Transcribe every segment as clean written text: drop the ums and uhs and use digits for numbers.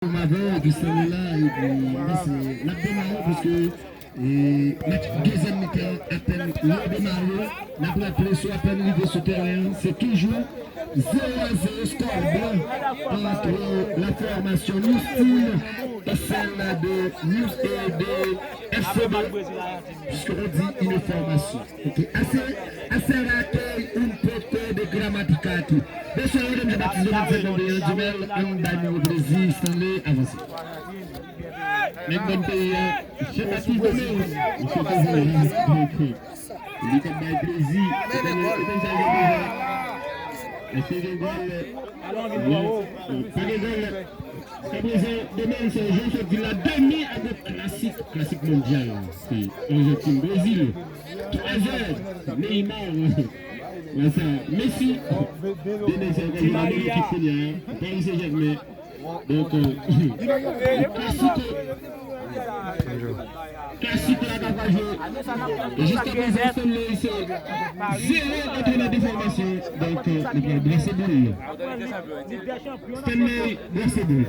Avant du là et puis c'est la démarre parce que deuxième mi-temps à peine le démarré, la pression à peine arrivée sur le terrain, c'est toujours 0-0 score blanc entre la formation Newsteel et celle de News et de FCB, puisqu'on dit une formation. Okay. Assez raté un peu de grammaticati. Monsieur le baptisé de Dumel, un bagnot au Brésil, Stanley, avancé. Mais bon pays, je baptise de Dumel, je suis pas venu. Il est comme le Brésil, demain, c'est un jeu de la demi avec classique mondial. C'est Argentine-Brésil. 3 heures, Neymar. Messi, Paris Saint-Germain. Donc, classique la Gavage. Et jusqu'à présent, c'est 0 contre la déformation. Donc, le blessé boule. Stanley, blessé boule.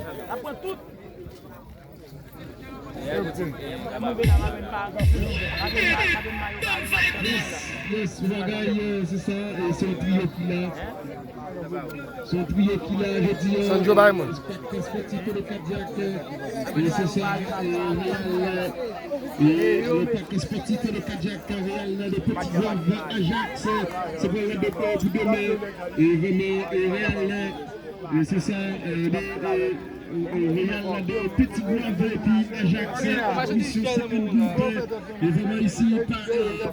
Yes, c'est ça, et c'est un trio qu'il a. C'est un trio qu'il a, je dis. Sanjo Baimon. Perspective de cardiaque, et c'est ça, et le perspective de cardiaque, Real, les petits voix Ajax, c'est pour le départ pour demain, et vraiment, et Real, c'est ça, Real des petits groupes et puis Ajax mission 52 et vraiment ici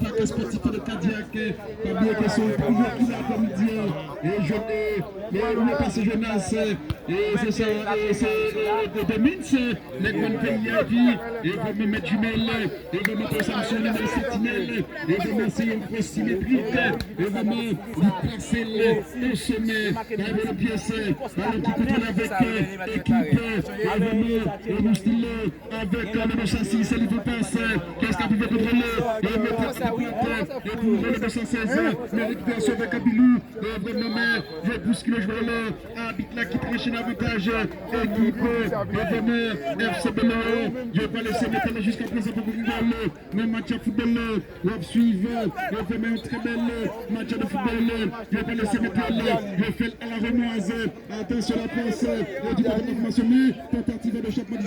par perspective de cardiaque pas bien que son pouvoir qu'il a comme dire et je mais où est passé Jonas et c'est ça et c'est de Mince les grands pays à vie et vraiment mettre jumelle et vraiment sanctionner les sentinelles et vraiment c'est une grosse symétrique et vraiment lui placer le sommet dans le pièce dans le qui contrôle avec équipe le Moustille avec le 906, ça lui fait passer. Qu'est-ce qu'il pouvait contrôler? Et mettre la pointe. Et pour le 916, mais récupération avec Abilou. Vraiment, je bouscule le joueur là. Arbitre là qui prêche un avantage. Équipe, et vraiment, FC Belo. Je vais laisser mettre jusqu'à présent pour rigoler. Mais match de football, on va suivre. Je vais faire un très bel match de football. Je vais laisser mettre je fais à la remoise. Attention à la passe. Et du côté de l'information. Tentative de chaque match de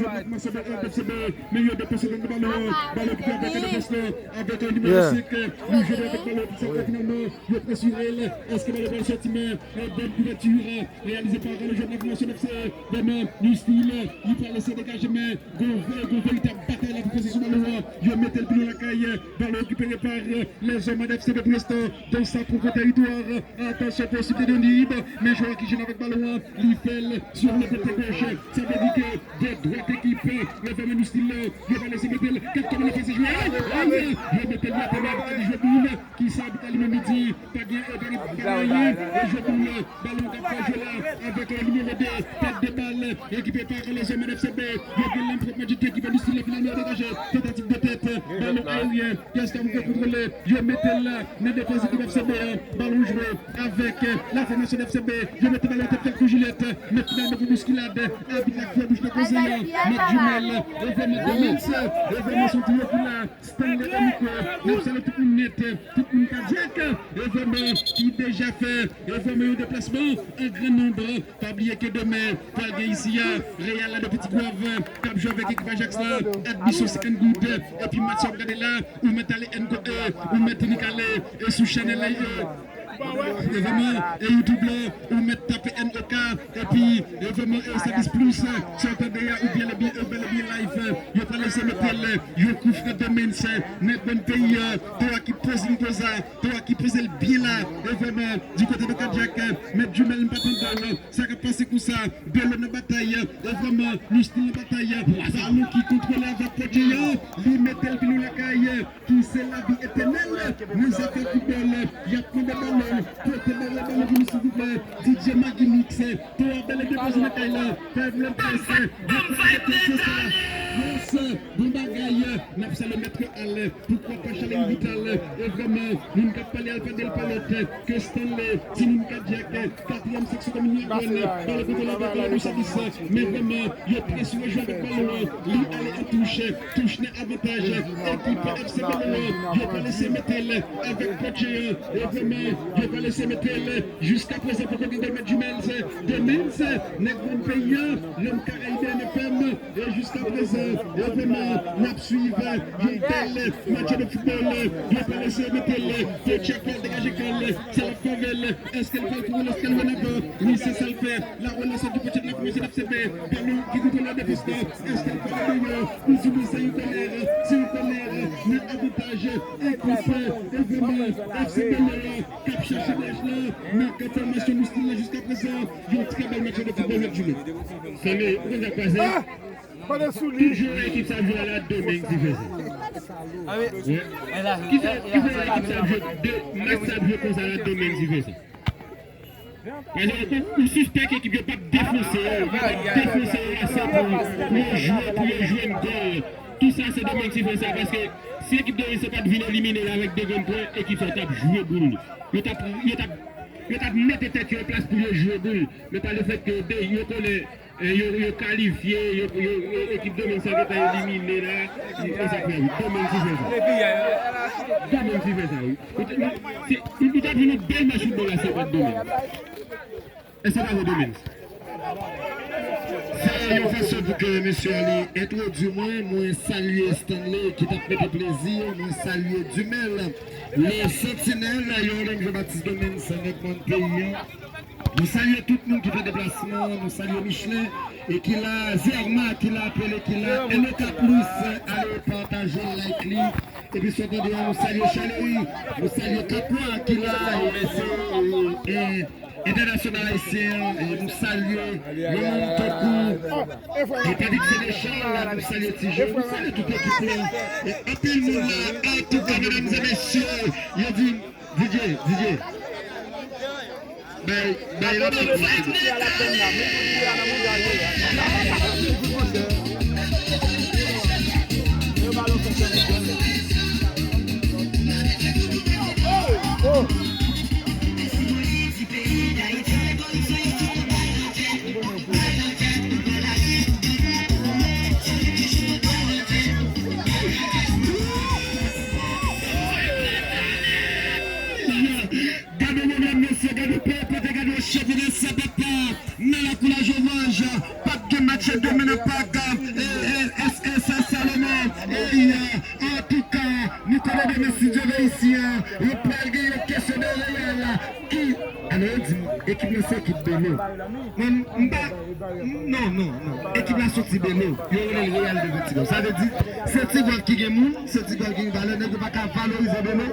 FCB, meilleur dépassé dans le ballon qui avec le poste, avec un numéro 5, nous jouons avec le ballon qui s'est finalement, le pressuré, est-ce que le ballon sorti, mais bonne couverture réalisée par le jeune Nation FC, demain, du style, il peut laisser dégager, mais véritable bataille la position dans le roi, il met le ballon à la caille, ballon récupéré par les hommes de FCB Presto, dans sa propre territoire, attention possible de libre, mais joueur qui gêne avec ballon, il fait sur le côté gauche. Ça veut dire que des droites équipées, le fameux style, je vais laisser mettre quelqu'un de faire ses joueurs. Je vais mettre le ballon qui s'habite à l'immédiat, pas bien, et je boule, ballon de avec le numéro 2, tête de balle, équipé par les hommes de FCB. Je vais l'impression du qui va du style finalement dégagé, tentative de tête, ballon aérien, qu'est-ce qu'on veut contrôler? Je vais mettre là, les défenses de FCB, ballon joué avec la formation de FCB. Je vais mettre le ballon de tête pour Juliette, maintenant de bousculade. Avec la fois bouche de conseiller, mettre jumelle, et vraiment de Mince, et vraiment son tuyau pour la Stanley Amico, nous sommes tout le monde net, tout le monde cardiaque, et vraiment qui déjà fait, et vraiment un déplacement, un grand nombre, pas oublier que demain, Palgué ici, Réal de Petit Guave, Cap joué avec l'équipe Ajax là, Admission 50 good, et puis Mathieu regardez là, ou mettre les NKE, ou mettre Nikalé, et sous Chanel là, et vraiment, et YouTube là, on met taper NOK, et puis, et vraiment, service plus, sur Tadea, ou bien le bien live, il faut laisser le tel, il couvre de Mince, net bon pays, toi qui pose une cosa, toi qui pose le bien là, et vraiment, du côté de Kajak, mettre du même bâton ça va passer comme ça, bien le bataille, et vraiment, nous style de bataille, Zalou qui contrôle avec Podjaya, lui mettre le bilou la caille, qui c'est la vie éternelle, nous avons fait football, il y a plein de ballons. DJ Magui Mix, toi belle dépense de Kaila, faible presse, bon bagaille, n'a pas le mettre à l'aise, pourquoi pas Chalin Vital, et vraiment, nous n'avons pas l'air de Palotte, que Stanley, Tinim Kadiak, 4e section de Mignon, dans le côté de la service, mais vraiment, il y a pression de jouer avec ballon, lui aller en touche n'est avantage, équipe FC Ballon, il va laisser mettre avec Poitiers, et vraiment, il va laisser mettre jusqu'à présent pour qu'on dise de mettre du Menz, n'est pas payant, l'homme caribéen est ferme, et jusqu'à présent, et vraiment, n'a suivi, il y a tel match de football, il va laisser mettre Poitiers, dégager Cole, ça la fait, est-ce qu'elle fait pour est-ce qu'elle va là-bas, oui c'est ça le fait, la relation du Poitiers de la commencé d'observer, Ballon qui goûte la défense, est-ce qu'elle fait d'ailleurs, nous subissons c'est une colère, mais avantage, et vraiment, FC Ballon, cap chercher là, mais confirmation nous style jusqu'à présent, il y a un très bel match de football avec Jules. Salut, vous avez passé. Toujours l'équipe ça joue à la Domingue Division. Ah oui. Qui fait l'équipe ça joue deux matchs ça joue comme ça à la Domingue Division. On suspect que l'équipe ne peut pas défoncer pour jouer une goal. Tout ça c'est Domingue Division parce que si l'équipe de ne pas venir éliminer avec des grands points, l'équipe ça tape jouer boule. Il tape mettre tête en place pour jouer boule, mais pas le fait que il connaît il qualifié, l'équipe de Domingue ça va éliminer là, ça fait Domingue Division. Il a vu une belle machine dans la séquence de Domingue. Et c'est pas vos Domingue. C'est une façon pour que M. Ali introduit moi saluer Stanley qui t'a fait plaisir, moi saluer Dumel, le sentinelle, Jean-Baptiste Domingue, c'est notre pays. Nous saluons tout le monde qui fait déplacement, nous saluons Michelin et qui l'a Zerma, qui l'a appelé, qui l'a NK Plus, allez partager, like, et puis surtout nous saluons Chaléry, nous saluons Capua qui l'a international haïtien, et nous saluons Raymond Tokou, et pas dit que c'est des chars, nous saluons Tijo, nous saluons toute l'équipe là, et un peu le monde là, en tout cas mesdames et messieurs, il a dit, Didier. Chef de Sabata, la coulage au mange, pas de match de Menapaka, SS Salomon, en tout cas, nous connaissons des messieurs de ici, il peut y avoir une question de réel, qui, alors équipe de cette équipe de l'eau, non, équipe de sortie de l'eau, il y a le réel de Vitigo, ça veut dire, c'est Tigol qui est moun, c'est Tigol qui est valeur, ne peut pas valoriser de l'eau,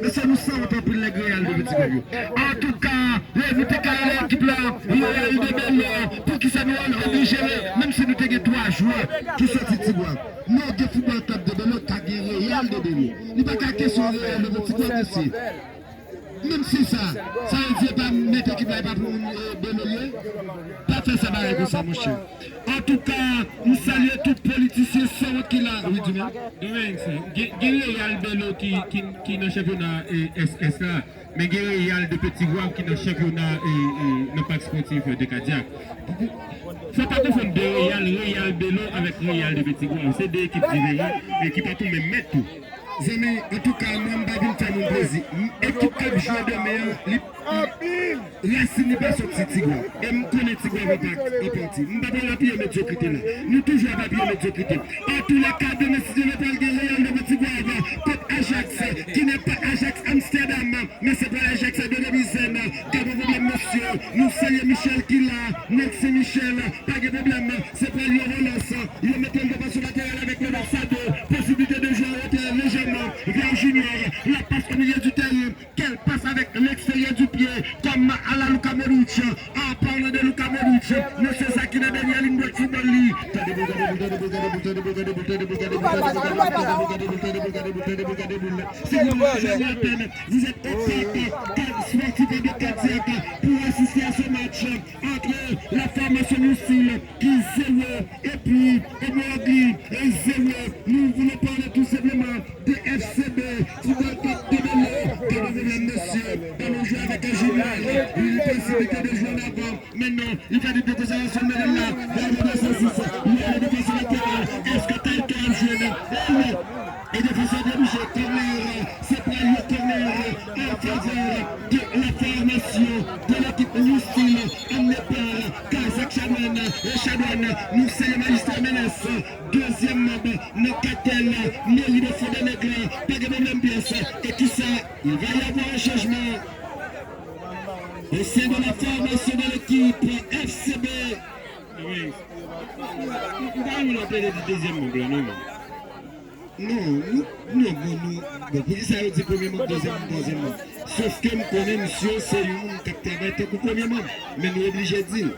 mais c'est nous sentons pour le réel de Vitigo. En tout cas, l'équipe là, il y a eu des belles pour qui ça nous a obligé, même si nous avons 3 joueurs qui sont Tigouan. Nous avons des football club de Belo qui a gagné réel de Belo. Il n'y a pas qu'à question réel de Tigouan ici. Même si ça veut dire pas mettre l'équipe là, pas pour Belo, pas faire ça comme ça, mon cher. En tout cas, nous saluons tous les politiciens qui là. Oui, du même. Il y a le Belo qui est dans le championnat SS là. Mais il y a de petits gouins qui sont dans le championnat et le parc sportif de Cadillac. Il ne faut pas confondre Real Bello avec Real de petits gouins. C'est deux équipes différentes et qui ne peuvent pas même mettre tout. En tout cas, moi, je vais faire mon plaisir. L'équipe qui joue demain, Racine n'est pas sorti Tigouan. Et je connais Tigouan est parti. Je ne vais pas appuyer médiocrité là. Nous toujours appuyer médiocrité. En tous les cas, demain, si je ne vais pas Real de Tigouan, contre Ajax, qui n'est pas Ajax Amsterdam, mais c'est pas Ajax de Debizène. Pas de problème, monsieur. Nous saluons Michel qui là. Merci Michel. Pas de problème. C'est pas lui relance. Il met un débat sur la terre avec le Marsado. Possibilité de jouer à terre légèrement. Vers Junior. La passe au milieu du terrain. Quelle passe avec l'extérieur du pied. Comme à la Luka Modric. En parlant de Luka Modric. Monsieur Zaki de derrière ligne de football. Vous êtes expectés sportifs de Cadillac pour assister à ce match entre la formation Lucille qui 0 et puis Emoragli et 0. Nous voulons parler tout simplement de FCB. Qui va être démêlé, monsieur. Dans le jeu avec un journal. Il est possibilité de jouer en avant. Maintenant, il va dire que ça va se mettre là. Il va le défenseur latéral. Est-ce que tu as été un jeune? Et défenseur de bouger, corner. C'est pas le corner en faveur de la formation de l'équipe New Steel. Amené par Kazak Chadouane. Et Chadouane, nous c'est le magistrat Ménès. Deuxième membre, Nokatel, mairie de Fondé-Négrin, pas de même pièce. Et tout ça, il va y avoir un changement au sein de la formation de l'équipe FCB. Oui. Pourquoi vous l'appelez le deuxième membre, non? Non, pour ça, c'est premier membre, deuxième membre. Sauf que nous connaissons monsieur, c'est lui qui travaille comme premier membre. Mais nous sommes obligés de dire.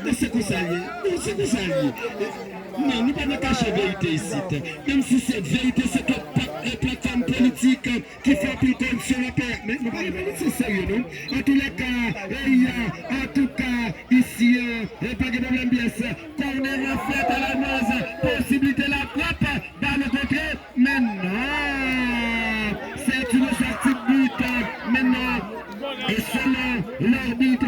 Mais c'est quoi ça lié? C'est quoi ça lié? Non, nous ne pouvons pas cacher la vérité ici. Même si cette vérité, c'est une plateforme politique qui fait plus comme sur la terre. Mais nous ne pouvons pas dire sérieux, non? En tous les cas, ici, il n'y a pas de problème bien ça. Qu'on est refait à la base, possibilité de la frappe, dans le côté, mais non! C'est une sortie de but, maintenant. Et selon l'arbitre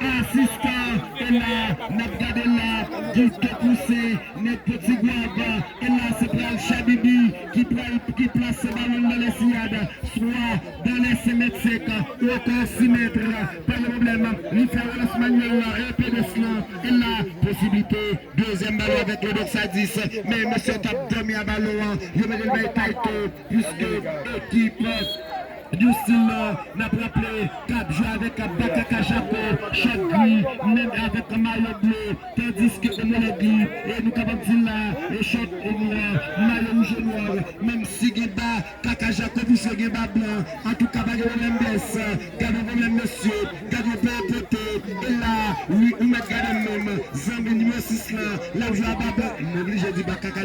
assistant, et là, n'a regardé là, qui te poussé, notre petit guave, et là, c'est Pral Chabibi qui place ce ballon dans les sillades, soit dans les 5 mètres secs, ou encore 6 mètres, pas de problème, il fait un lancement manuel, et peu de cela, et là, possibilité, deuxième ballon avec le box à 10, mais monsieur tape premier ballon, il met le bail taito, puisque équipe, du style n'a pas rappelé 4 joueurs avec Bakaka Jaco, Chagui, même avec un maillot bleu, tandis que Mologui, et nous avons dit là, et short au noir, maillot rouge noir, même si Geba, Kaka Jaco, vous serez Geba blanc, en tout cas, pas de problème baisse, gardez problème monsieur, gardez pas côté, et là, oui, nous mettons gardez même, Zambi numéro 6 là, là où je vais à Baba, j'ai dit Bakaka.